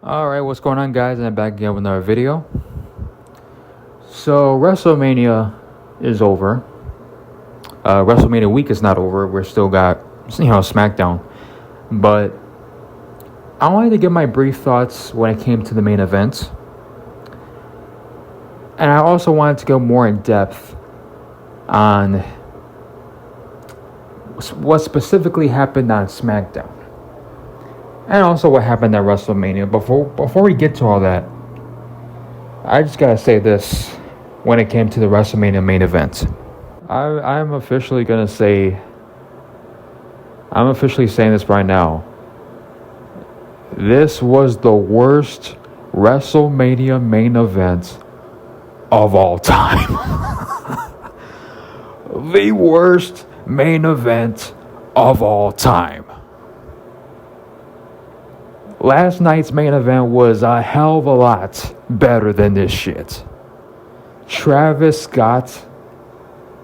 Alright, what's going on, guys? And I'm back again with another video. So, WrestleMania is over. WrestleMania week is not over. We're still got, SmackDown. But I wanted to give my brief thoughts when it came to the main event. And I also wanted to go more in depth on what specifically happened on SmackDown. And also what happened at WrestleMania. Before we get to all that, I just gotta say this when it came to the WrestleMania main event. I'm officially saying this right now. This was the worst WrestleMania main event of all time. The worst main event of all time. Last night's main event was a hell of a lot better than this shit. Travis Scott,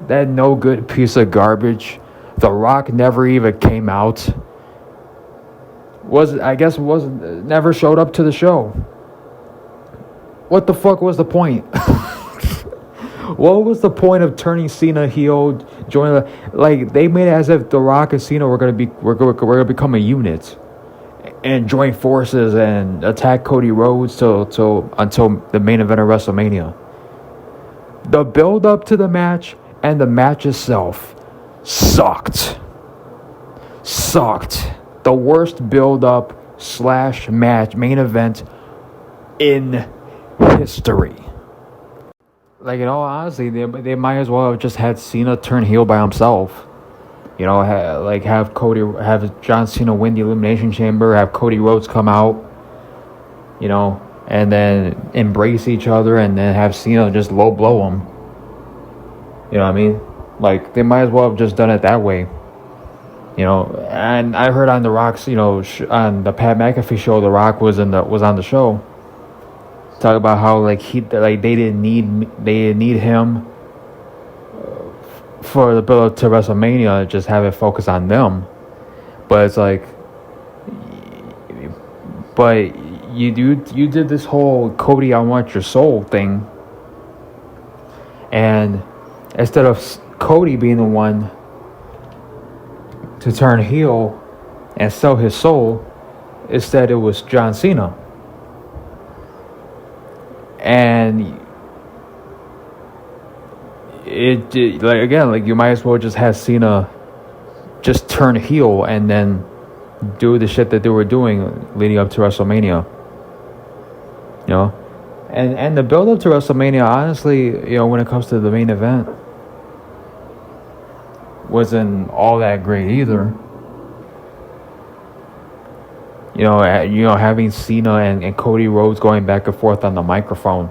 that no good piece of garbage. The Rock never even came out. Never showed up to the show. What the fuck was the point? What was the point of turning Cena heel? They made it as if The Rock and Cena were gonna become a unit and join forces and attack Cody Rhodes until the main event of WrestleMania. The build up to the match and the match itself sucked. The worst build up / match main event in history. In all honesty, they might as well have just had Cena turn heel by himself. Have John Cena win the Elimination Chamber, have Cody Rhodes come out, and then embrace each other, and then have Cena just low blow him. You know what I mean? They might as well have just done it that way. And I heard on The Rock's, on the Pat McAfee show, The Rock was on the show, talk about how they didn't need him for the build up to WrestleMania, just have it focus on them. But it's but you did this whole Cody, I want your soul thing, and instead of Cody being the one to turn heel and sell his soul, instead it was John Cena. And you might as well just have Cena just turn heel and then do the shit that they were doing leading up to WrestleMania. And the build up to WrestleMania, honestly, when it comes to the main event, wasn't all that great either. Having Cena and Cody Rhodes going back and forth on the microphone.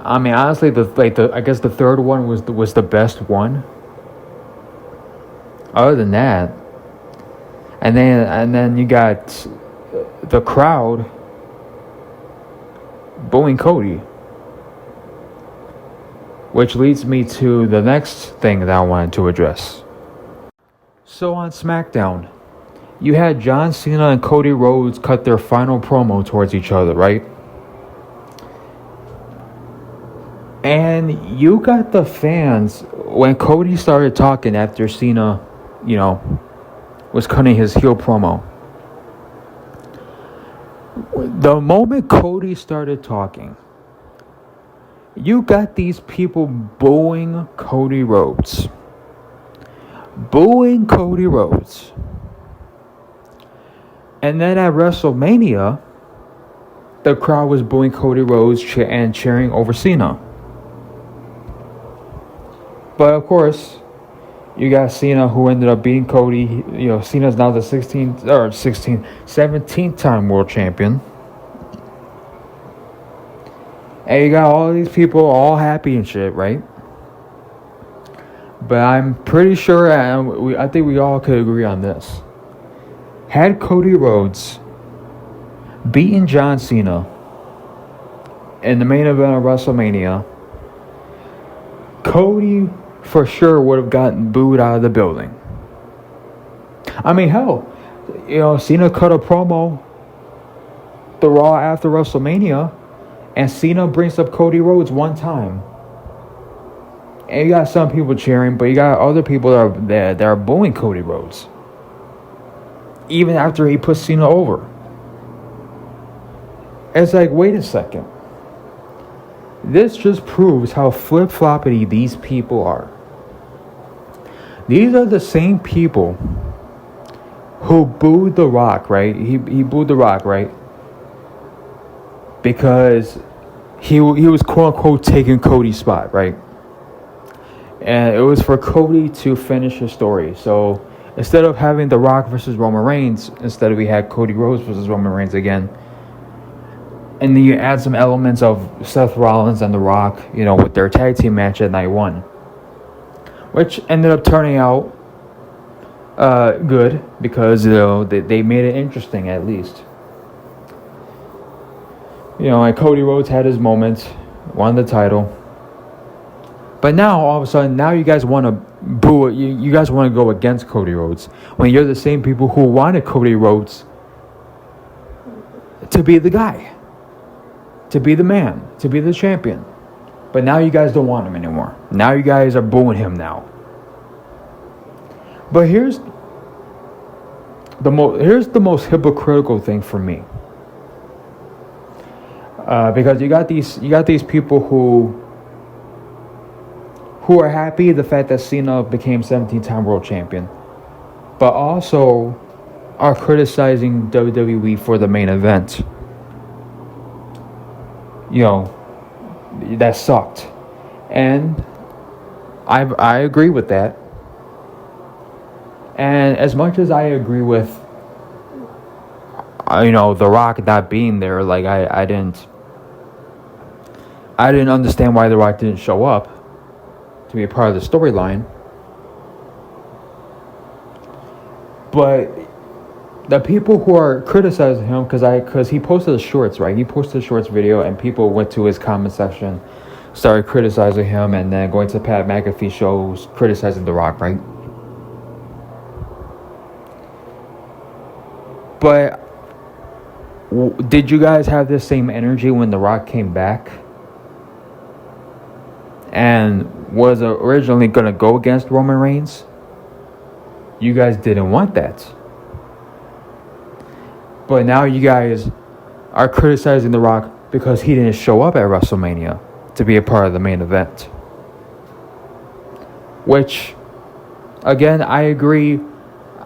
I mean, honestly, I guess the third one was the best one. Other than that, and then you got the crowd booing Cody, which leads me to the next thing that I wanted to address. So on SmackDown, you had John Cena and Cody Rhodes cut their final promo towards each other, right? And you got the fans, when Cody started talking after Cena, was cutting his heel promo. The moment Cody started talking, you got these people booing Cody Rhodes. And then at WrestleMania, the crowd was booing Cody Rhodes and cheering over Cena. But of course, you got Cena, who ended up beating Cody. Cena's now the 17th time world champion. And you got all these people all happy and shit, right? But I'm pretty sure, I think we all could agree on this. Had Cody Rhodes beaten John Cena in the main event of WrestleMania, Cody for sure would have gotten booed out of the building. I mean, hell, Cena cut a promo the Raw after WrestleMania, and Cena brings up Cody Rhodes one time. And you got some people cheering, but you got other people that are booing Cody Rhodes. Even after he puts Cena over. It's like, wait a second. This just proves how flip-floppity these people are. These are the same people who booed The Rock, right? He booed The Rock, right? Because he was quote-unquote taking Cody's spot, right? And it was for Cody to finish his story. So instead of having The Rock versus Roman Reigns, instead we had Cody Rhodes versus Roman Reigns again. And then you add some elements of Seth Rollins and The Rock, with their tag team match at night one. Which ended up turning out good because, they made it interesting at least. And Cody Rhodes had his moment, won the title. But now, all of a sudden, you guys want to boo it. You guys want to go against Cody Rhodes. When you're the same people who wanted Cody Rhodes to be the guy. To be the man. To be the champion. But now you guys don't want him anymore. Now you guys are booing him now. But here's the most hypocritical thing for me. Because you got these people who are happy the fact that Cena became 17-time world champion, but also are criticizing WWE for the main event. That sucked. And I agree with that. And as much as I agree with, The Rock not being there, like I didn't understand why The Rock didn't show up to be a part of the storyline. But the people who are criticizing him, because he posted the shorts, right? He posted a shorts video, and people went to his comment section, started criticizing him, and then going to Pat McAfee shows criticizing The Rock, right? But did you guys have this same energy when The Rock came back? And was originally going to go against Roman Reigns? You guys didn't want that. But now you guys are criticizing The Rock because he didn't show up at WrestleMania to be a part of the main event. Which, again, I agree.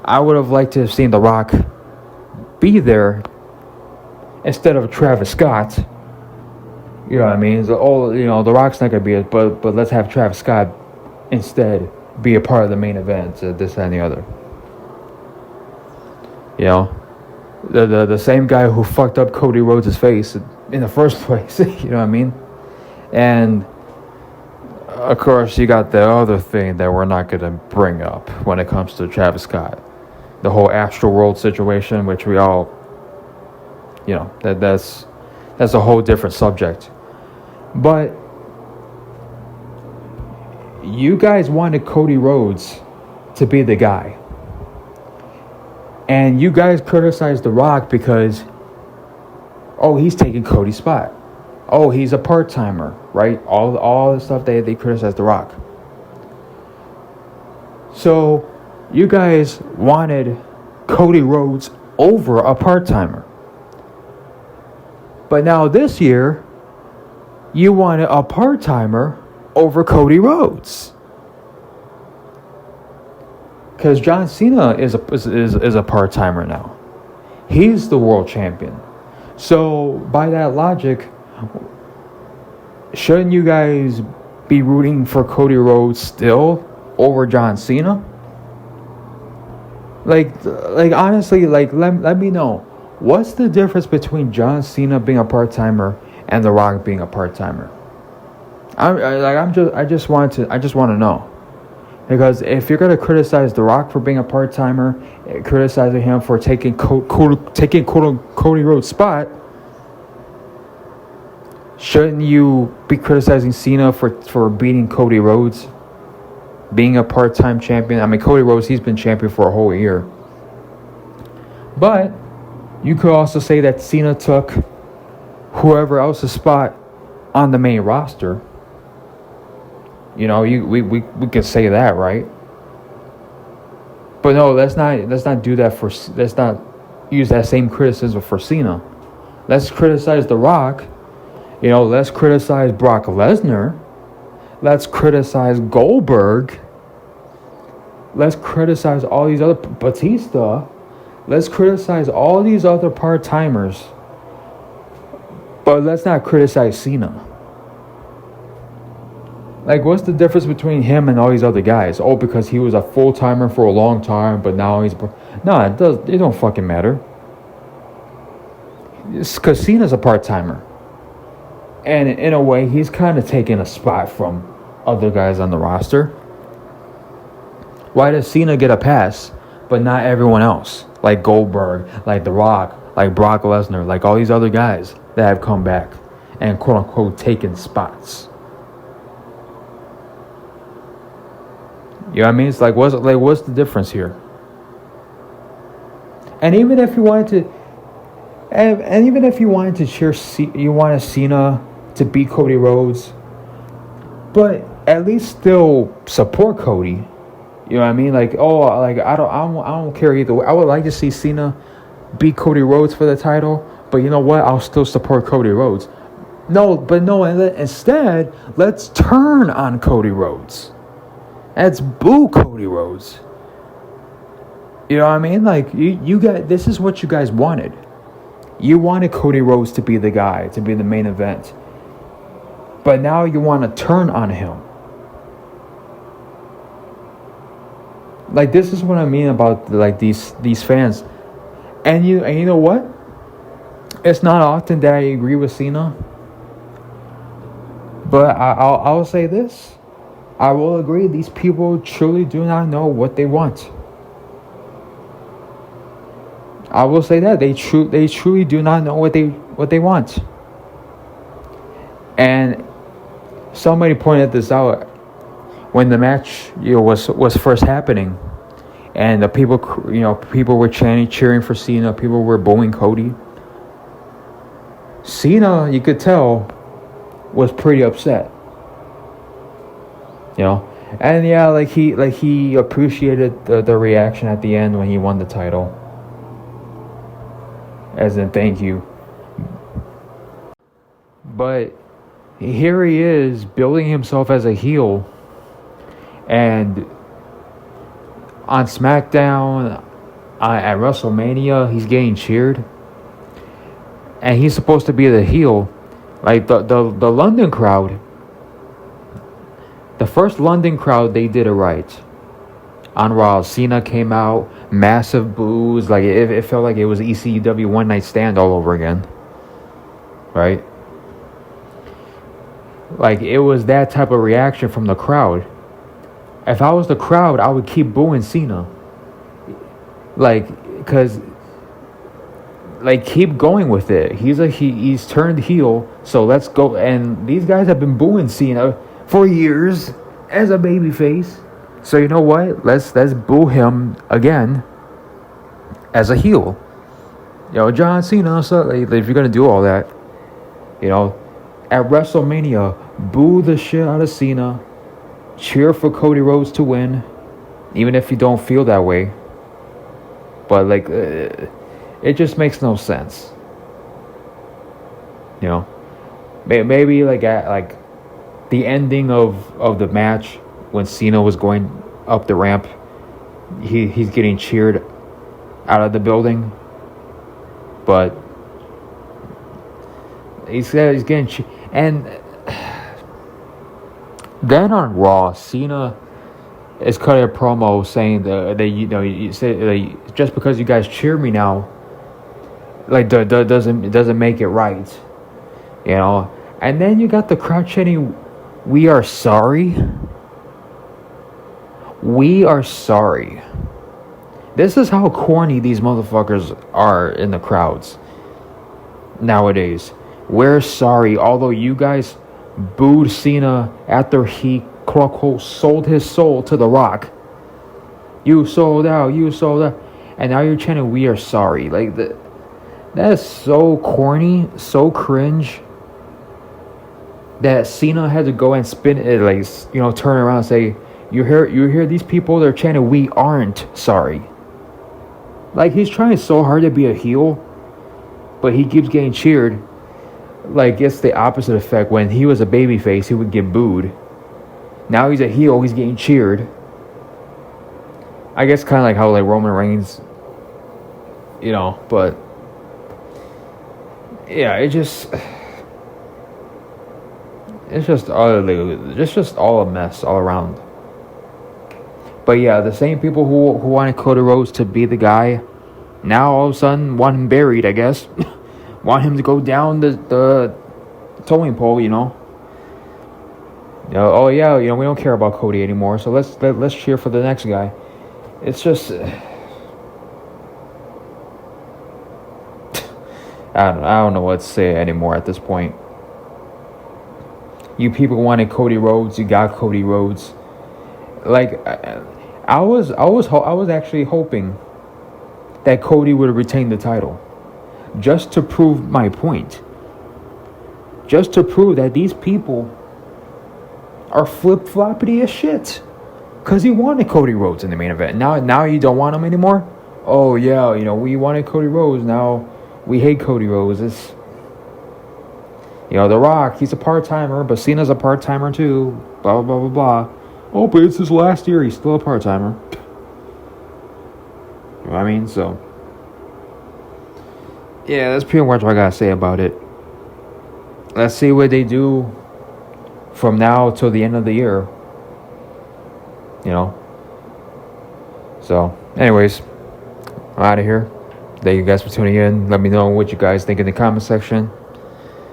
I would have liked to have seen The Rock be there instead of Travis Scott. You know what I mean? So, The Rock's not going to be it, but let's have Travis Scott instead be a part of the main event, this, that, and the other. The same guy who fucked up Cody Rhodes' face in the first place. You know what I mean? And, of course, you got the other thing that we're not going to bring up when it comes to Travis Scott. The whole Astro World situation, which we all, that's a whole different subject. But you guys wanted Cody Rhodes to be the guy. And you guys criticized The Rock because, he's taking Cody's spot. He's a part-timer, right? All the stuff they criticized The Rock. So you guys wanted Cody Rhodes over a part-timer. But now this year, you wanted a part-timer over Cody Rhodes. Because John Cena is a part-timer now. He's the world champion. So by that logic, shouldn't you guys be rooting for Cody Rhodes still over John Cena? Like honestly, let me know. What's the difference between John Cena being a part-timer and The Rock being a part-timer? I just want to know. Because if you're gonna criticize The Rock for being a part-timer, criticizing him for taking Cody Rhodes' spot, shouldn't you be criticizing Cena for beating Cody Rhodes, being a part-time champion? I mean, Cody Rhodes, he's been champion for a whole year. But you could also say that Cena took whoever else's spot on the main roster. You know, we could say that, right? But no, let's not do that for. Let's not use that same criticism for Cena. Let's criticize The Rock. You know, let's criticize Brock Lesnar. Let's criticize Goldberg. Let's criticize all these other Batista. Let's criticize all these other part-timers. But let's not criticize Cena. Like, what's the difference between him and all these other guys? Oh, because he was a full-timer for a long time, but now he's... No, it don't fucking matter. It's because Cena's a part-timer. And in a way, he's kind of taking a spot from other guys on the roster. Why does Cena get a pass, but not everyone else? Like Goldberg, like The Rock, like Brock Lesnar, like all these other guys that have come back and quote-unquote taken spots. You know what I mean? It's like, what's the difference here? And even if you wanted to cheer, you wanted Cena to beat Cody Rhodes, but at least still support Cody. You know what I mean? Like, I don't care either way. I would like to see Cena beat Cody Rhodes for the title, but you know what? I'll still support Cody Rhodes. Instead, let's turn on Cody Rhodes. Let's boo Cody Rhodes. You know what I mean? Like, you got, this is what you guys wanted. You wanted Cody Rhodes to be the guy, to be the main event. But now you want to turn on him. Like, this is what I mean about, like, these fans. And you know what? It's not often that I agree with Cena. But I'll say this. I will agree, these people truly do not know what they want. I will say that they truly do not know what they want. And somebody pointed this out when the match, was first happening, and the people were chanting, cheering for Cena. People were booing Cody. Cena, you could tell, was pretty upset. You know, and yeah, like he appreciated the reaction at the end when he won the title, as in thank you. But here he is building himself as a heel, and on SmackDown, at WrestleMania, he's getting cheered, and he's supposed to be the heel. Like the London crowd. The first London crowd, they did it right. On Raw, Cena came out, massive boos, like it felt like it was ECW One Night Stand all over again. Right? Like, it was that type of reaction from the crowd. If I was the crowd, I would keep booing Cena. Like, because, like, keep going with it. He's turned heel, so let's go. And these guys have been booing Cena for years as a babyface. So you know what? Let's boo him again as a heel. You know, John Cena. So like, if you're gonna do all that, you know, at WrestleMania, boo the shit out of Cena. Cheer for Cody Rhodes to win, even if you don't feel that way. But like, it just makes no sense. You know, maybe like at the ending of the match, when Cena was going up the ramp, he's getting cheered out of the building, but he's getting cheered. And then on Raw, Cena is cutting a promo saying that you say just because you guys cheer me now, like doesn't make it right, you know. And then you got the crowd chanting, "We are sorry. We are sorry." This is how corny these motherfuckers are in the crowds nowadays. We're sorry, although you guys booed Cena after he quote unquote sold his soul to The Rock. You sold out, and now you're chanting, "We are sorry." Like, That is so corny, so cringe. That Cena had to go and spin it, like, you know, turn around and say, you hear these people, they're chanting, "We aren't sorry." Like, he's trying so hard to be a heel, but he keeps getting cheered. Like, it's the opposite effect. When he was a babyface, he would get booed. Now he's a heel, he's getting cheered. I guess kind of like how, like, Roman Reigns, you know, but yeah, it's just all a mess all around. But yeah, the same people who wanted Cody Rhodes to be the guy, now all of a sudden want him buried, I guess. Want him to go down the towing pole, you know. You know, oh yeah, you know, we don't care about Cody anymore, so let's cheer for the next guy. It's just I don't know what to say anymore at this point. You people wanted Cody Rhodes, you got Cody Rhodes. Like, I was actually hoping that Cody would retain the title, just to prove my point. Just to prove that these people are flip-floppity as shit. Because he wanted Cody Rhodes in the main event. Now you don't want him anymore? Oh yeah, you know, we wanted Cody Rhodes, now we hate Cody Rhodes. It's, you know, The Rock, he's a part-timer, but Cena's a part-timer too. Blah, blah, blah, blah, blah. Oh, but it's his last year, he's still a part-timer. You know what I mean? So, yeah, that's pretty much what I gotta say about it. Let's see what they do from now till the end of the year. You know? So, anyways, I'm out of here. Thank you guys for tuning in. Let me know what you guys think in the comment section.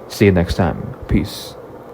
See you next time. Peace.